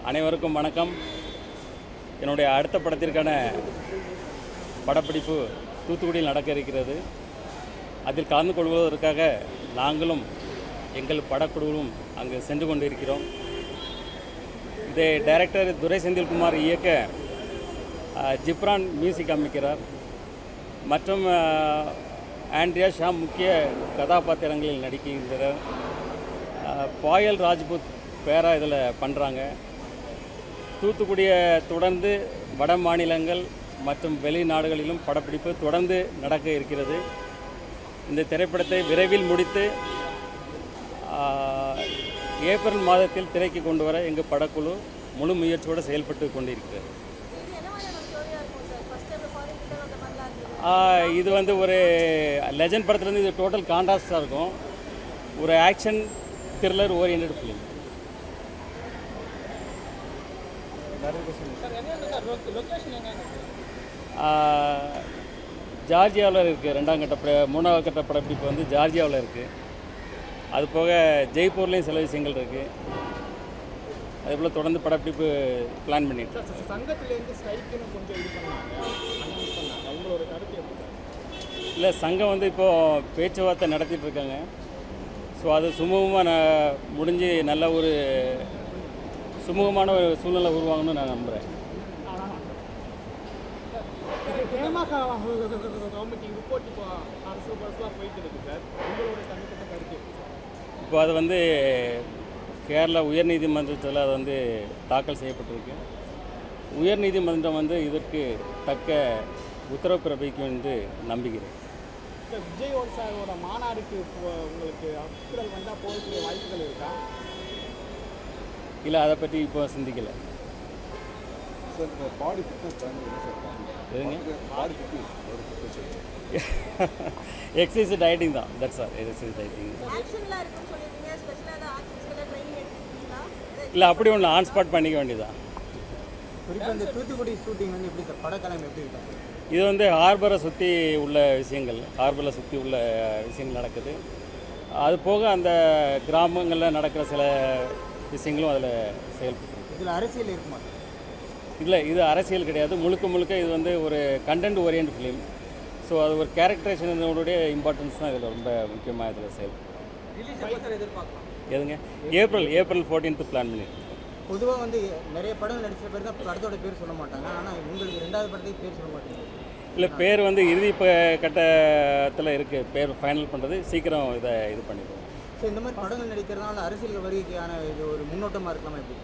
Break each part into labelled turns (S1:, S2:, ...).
S1: அனைவருக்கும் வணக்கம். என்னுடைய அடுத்த படத்திற்கான படப்பிடிப்பு தூத்துக்குடியில் நடக்க இருக்கிறது. அதில் கலந்து கொள்வதற்காக நாங்களும் எங்கள் படக்குழுவும் அங்கு சென்று கொண்டிருக்கிறோம். இதை டைரக்டர் துரை செந்தில்குமார் இயக்க ஜிப்ரான் மியூசிக் அமைக்கிறார். மற்றும் ஆண்ட்ரியா ஷாம் முக்கிய கதாபாத்திரங்களில் நடிக்கின்றனர். பாயல் ராஜ்புத் பேரா இதில் பண்ணுறாங்க. தூத்துக்குடியை தொடர்ந்து வட மாநிலங்கள் மற்றும் வெளிநாடுகளிலும் படப்பிடிப்பு தொடர்ந்து நடக்க இருக்கிறது. இந்த திரைப்படத்தை விரைவில் முடித்து ஏப்ரல் மாதத்தில் திரைக்கு கொண்டு வர எங்கள் படக்குழு முழு முயற்சியோடு செயல்பட்டு கொண்டிருக்கிறது. இது வந்து ஒரு லெஜண்ட் படத்துலேருந்து இது டோட்டல் கான்ட்ராஸ்டாக இருக்கும். ஒரு ஆக்ஷன் த்ரில்லர் ஓரியன்ட் ஃபிலிம். ஜார்ஜியாவில் இருக்குது. மூணாவது கட்ட படப்பிடிப்பு வந்து ஜார்ஜியாவில் இருக்குது. அது போக ஜெய்ப்பூர்லேயும் சில விஷயங்கள் இருக்குது. அதுபோல் தொடர்ந்து படப்பிடிப்பு பிளான் பண்ணிட்டு. இல்லை, சங்கம் வந்து இப்போது பேச்சுவார்த்தை நடத்திட்டு இருக்காங்க. ஸோ அது சுமூகமாக முடிஞ்சு நல்ல ஒரு சுமூகமான ஒரு சூழ்நிலை உருவாகணும்னு நான் நம்புகிறேன். இப்போ அது வந்து கேரளா உயர்நீதிமன்றத்தில் அது வந்து தாக்கல் செய்யப்பட்டிருக்கு. உயர்நீதிமன்றம் வந்து இதற்கு தக்க உத்தரவு பிறப்பிக்கும் என்று நம்புகிறேன்.
S2: விஜய் சாரோட மாநாடுக்கு உங்களுக்கு அப்ரல் வந்தால் போகக்கூடிய வாய்ப்புகள் இருக்கா?
S1: இல்லை, அதை பற்றி இப்போ சிந்திக்கலை. எக்ஸசைஸ் டயட்டிங் தான். That's all. Exercise dieting. இல்லை, அப்படி ஒன்று ஆன் ஸ்பாட் பண்ணிக்க வேண்டியதான்.
S2: தூத்துக்குடி ஷூட்டிங் வந்து எப்படி சார்? படக்கலம் எப்படி இருக்கும்?
S1: இது வந்து ஹார்பரை சுற்றி உள்ள விஷயங்கள், ஹார்பரை சுற்றி உள்ள விஷயங்கள் நடக்குது. அது போக அந்த கிராமங்களில் நடக்கிற சில விஷயங்களும் அதில் செயல்பட்டு.
S2: இதில் அரசியல் இருக்குமா?
S1: இல்லை, இது அரசியல் கிடையாது. முழுக்க இது வந்து ஒரு கண்டென்ட் ஓரியன்ட் ஃபிலிம். ஸோ அது ஒரு கேரக்டரைசேஷனுடைய இம்பார்ட்டன்ஸ் தான் இதில் ரொம்ப முக்கியமாக இதில் செயல்படும். எதுங்க? ஏப்ரல் 14th பிளான் பண்ணியிருக்கோம்.
S2: பொதுவாக வந்து நிறைய படங்கள் நடித்த பேர் தான் படத்தோட பேர் சொல்ல மாட்டாங்க. ஆனால் உங்களுக்கு 2வது படத்துக்கு பேர் சொல்ல மாட்டீங்க.
S1: இல்லை, பேர் வந்து இறுதி கட்டத்தில் இருக்குது. பேர் ஃபைனல் பண்ணுறது சீக்கிரம் இது பண்ணிடுவோம்.
S2: ஸோ இந்த மாதிரி படங்கள் நடிக்கிறதுனால அரசியல் வருகைக்கான இது ஒரு முன்னோட்டமாக இருக்கலாமா எப்படி?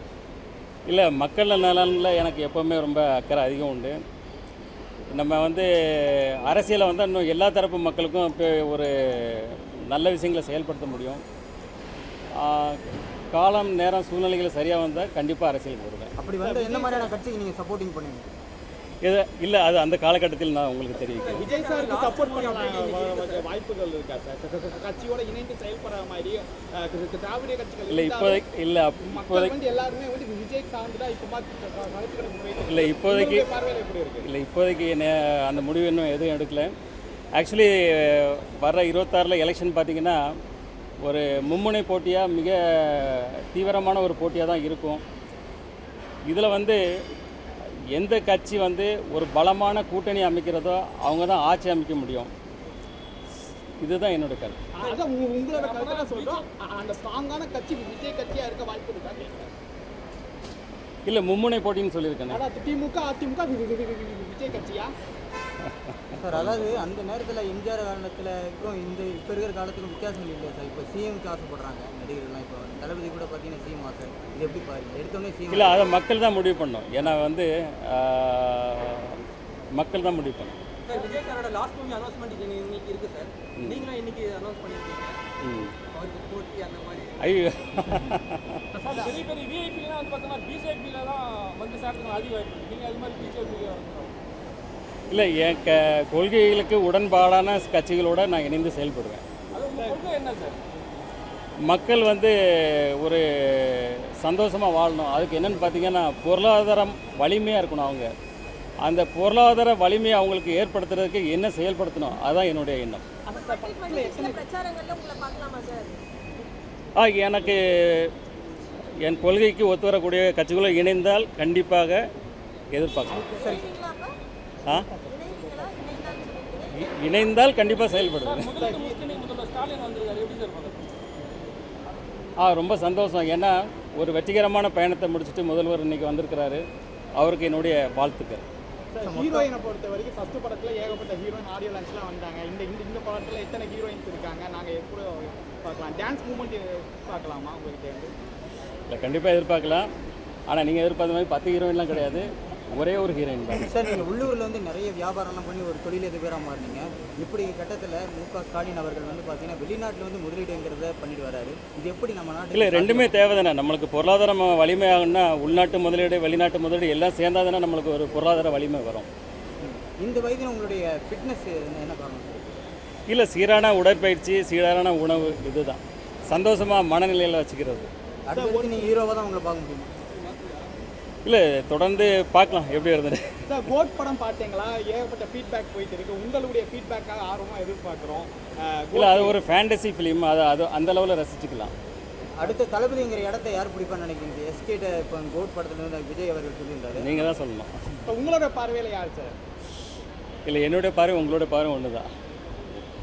S1: இல்லை, மக்கள் நலனில் எனக்கு எப்போவுமே ரொம்ப அக்கறை அதிகம் உண்டு. நம்ம வந்து அரசியலை வந்து இன்னும் எல்லா தரப்பு மக்களுக்கும் இப்போ ஒரு நல்ல விஷயங்களை செயல்படுத்த முடியும். காலம் நேரம் சூழ்நிலைகள் சரியாக வந்தால் கண்டிப்பாக அரசியலுக்கு வருவேன்.
S2: அப்படி வந்து என்ன மாதிரியான கட்சிக்கு நீங்கள் சப்போர்ட்டிங் பண்ணுவீங்க?
S1: இல்லை, அது அந்த காலகட்டத்தில் நான் உங்களுக்கு தெரிவிக்கிறேன்.
S2: விஜய் சாருக்கு சப்போர்ட் பண்ண வாய்ப்புகள் இருக்கா சார்? கட்சியோட இணைந்து செயல்படுற மாதிரி திராவிட கட்சிகள்
S1: இல்லை, இப்போதைக்கு இல்லை.
S2: இப்போதைக்கு எல்லாருமே வந்து விஜய் சார்ந்துதான் இப்போ
S1: இல்லை, இப்போதைக்கு
S2: பார்வையில் எப்படி இருக்கு?
S1: இல்லை, இப்போதைக்கு அந்த முடிவு இன்னும் எதுவும் எடுக்கலை. ஆக்சுவலி வர 26 எலெக்ஷன் பார்த்திங்கன்னா ஒரு மும்முனை போட்டியாக, மிக தீவிரமான ஒரு போட்டியாக தான் இருக்கும். இதில் வந்து எந்த கட்சி வந்து ஒரு பலமான கூட்டணி அமைக்கிறதோ அவங்க தான் ஆட்சி அமைக்க முடியும். இதுதான் என்னோட கருத்து.
S2: அதான் உங்களோட கருத்தை சொல்கிறோம். அந்த ஸ்ட்ராங்கான கட்சி விஜய் கட்சியாக இருக்க வாய்ப்பு இருக்கா?
S1: இல்லை, மும்முனை போட்டின்னு சொல்லியிருக்கேன்.
S2: திமுக அதிமுக விஜய் கட்சியா சார்? அதாவது அந்த நேரத்தில் எம்ஜிஆர் காலத்துக்கும் இப்போ இருக்கிற காலத்துக்கும் வித்தியாசம் இல்லை சார். இப்போ சிஎம்க்கு ஆசைப்படுறாங்க நடிகர்கள்லாம். இப்போ தளபதி கூட பார்த்தீங்கன்னா சிஎம் ஆசை. இது எப்படி பாருங்க? எடுத்தோடனே சிஎம்
S1: இல்லை, அதை மக்கள் தான் முடிவு பண்ணோம். ஏன்னா வந்து மக்கள் தான் முடிவு பண்ணோம்.
S3: சார், விஜய் சாரோட லாஸ்ட் மூவி அனௌன்ஸ்மெண்ட் இன்னைக்கு இருக்குது சார். நீங்களும் இன்னைக்கு அனௌன்ஸ் பண்ணியிருக்கீங்க அவருக்கு போட்டி அந்த மாதிரி.
S1: ஐயோ,
S4: பெரிய பெரிய விஐபிலாம் வந்து பார்த்தோம்னா பிஜேபியிலலாம் வந்து சேர்த்துக்கலாம் அதிக வாய்ப்பு. நீங்கள் அது மாதிரி பிஜேபி
S1: இல்லை, என் கொள்கைகளுக்கு உடன்பாடான கட்சிகளோடு நான் இணைந்து செயல்படுவேன்.
S4: அது உங்கள் கொள்கை என்ன சார்?
S1: மக்கள் வந்து ஒரு சந்தோஷமாக வாழணும். அதுக்கு என்னென்னு பார்த்தீங்கன்னா பொருளாதாரம் வலிமையாக இருக்கணும். அவங்க அந்த பொருளாதார வலிமையை அவங்களுக்கு ஏற்படுத்துறதுக்கு என்ன செயல்படுத்தணும், அதுதான் என்னுடைய எண்ணம். எனக்கு என் கொள்கைக்கு ஒத்து வரக்கூடிய கட்சிகளும் இணைந்தால் கண்டிப்பாக எதிர்பார்க்கலாம். ஆ இணைந்தால் கண்டிப்பாக செயல்படுவேன்.
S4: முதலீடு முஸ்லீம் முதல்வர் ஸ்டாலின் வந்திருக்காரு, எப்படி சார் பார்க்குறீங்க?
S1: ரொம்ப சந்தோஷம். ஏன்னா ஒரு வெற்றிகரமான பயணத்தை முடிச்சுட்டு முதல்வர் இன்னைக்கு வந்திருக்கிறாரு. அவருக்கு என்னுடைய வாழ்த்துக்கள்.
S5: சார், ஹீரோயினை பொறுத்த வரைக்கும் ஃபர்ஸ்ட் படத்தில் ஏகப்பட்ட ஹீரோயின் ஆடியோ லான்ச்லாம் வந்தாங்க. இந்த படத்தில் எத்தனை ஹீரோயின்ஸ் இருக்காங்க, நாங்கள் எப்படி பார்க்கலாம்? டான்ஸ் மூமெண்ட் பார்க்கலாமா உங்கள்கிட்ட இருந்து?
S1: இல்லை, கண்டிப்பாக எதிர்பார்க்கலாம். ஆனால் நீங்கள் எதிர்பார்த்த மாதிரி 10 ஹீரோயின்லாம் கிடையாது, ஒரே ஒரு ஹீரோயின் தான்.
S2: சார், நீங்கள் உள்ளூரில் வந்து நிறைய வியாபாரம்லாம் பண்ணி ஒரு தொழிலதிபராக மாறினீங்க. இப்படி கட்டத்தில் மு.க. ஸ்டாலின் அவர்கள் வந்து பார்த்தீங்கன்னா வெளிநாட்டில் வந்து முதலீடுங்கிறத பண்ணிட்டு வராரு. இது எப்படி நம்ம நாட்டில்?
S1: இல்லை, ரெண்டுமே தேவை தானே. நம்மளுக்கு பொருளாதாரம் வலிமையாகணும்னா உள்நாட்டு முதலீடு வெளிநாட்டு முதலீடு எல்லாம் சேர்ந்தால் தானே நம்மளுக்கு ஒரு பொருளாதார வலிமை வரும்.
S2: இந்த வயதில் உங்களுடைய ஃபிட்னஸ் என்ன காரணம்?
S1: இல்லை, சீரான உடற்பயிற்சி, சீரான உணவு, இதுதான் சந்தோஷமாக மனநிலையில் வச்சுக்கிறது.
S2: அடுத்து நீங்கள் ஹீரோவாக தான் உங்களை பார்க்க முடியும்.
S1: இல்லை, தொடர்ந்து பார்க்கலாம் எப்படி இருந்தது.
S5: சார், கோட் படம் பார்த்தீங்களா? ஏகப்பட்ட ஃபீட்பேக் போயிட்டு இருக்கு. உங்களுடைய ஃபீட்பேக்காக ஆர்வமாக எதிர்பார்க்குறோம்.
S1: இல்லை, அது ஒரு ஃபேண்டசி ஃபிலிம், அது அந்த அளவில் ரசிச்சுக்கலாம்.
S2: அடுத்த தளபதிங்கிற இடத்த யார் பிடிப்பான்னு நினைக்கிறீங்க? எஸ்கேட்ட இப்போ கோட் படத்தில் வந்து விஜய் அவர்கள் சொல்லியிருந்தாரு.
S1: நீங்கள் தான் சொல்லணும்.
S5: இப்போ உங்களோட பார்வையில் யார் சார்?
S1: இல்லை, என்னுடைய பார்வை உங்களோட பார்வை ஒன்று தான்.